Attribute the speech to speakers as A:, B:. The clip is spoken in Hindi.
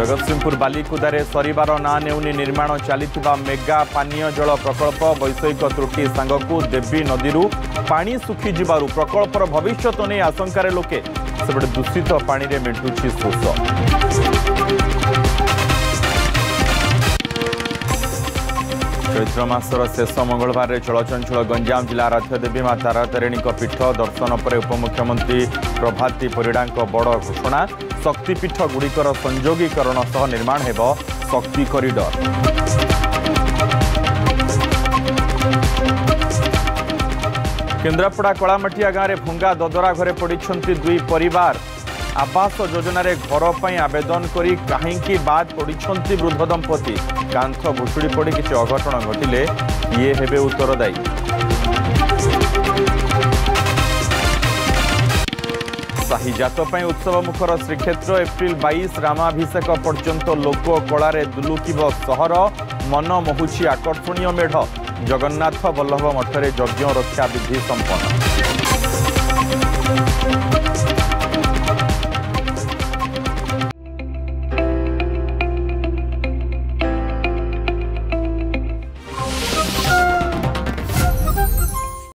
A: जगतसिंहपुर बालिकुदारे सरिबार ना नेउनी निर्माण चलिथिबा मेगा पानीय जल प्रकल्प वैषयिक त्रुटि सांगकु देवी नदीरू पानी सुखी जिबारु प्रकल्पर भविष्यत नै आशंकारे लोके सेबडे दूषित पानी रे मेंटुछि शोष। चैत्र मासर शेष मंगलवार चलचंचल गंजाम जिला आराध्यदेवी मां तारातारिणी पीठ दर्शन पर उपमुख्यमंत्री प्रभाती परिड़ा बड़ घोषणा शक्तिपीठ गुड़िकर संयोगीकरण सह निर्माण हेब शक्ति कॉरिडोर। केन्द्रापड़ा कलामाटिया गाँव में भंगा ददरा घरे पड़िछंती दुई परिवार आवास योजन घर पर आवेदन करी कहीं बाद पड़िछंती वृद्ध दंपति कांथ भुशुड़ी पड़ी किसी अघटन घटिले ये हेबे उत्तरदायी। शाही जात उत्सव मुखर श्रीक्षेत्र एप्रिल 22 रामाभिषेक पर्यंत लोक कलारे दुलुकिब सहर मन मोहुछि आकर्षणीय मेढ़ जगन्नाथ बल्लभ मठरे यज्ञ रक्षा विधि संपन्न।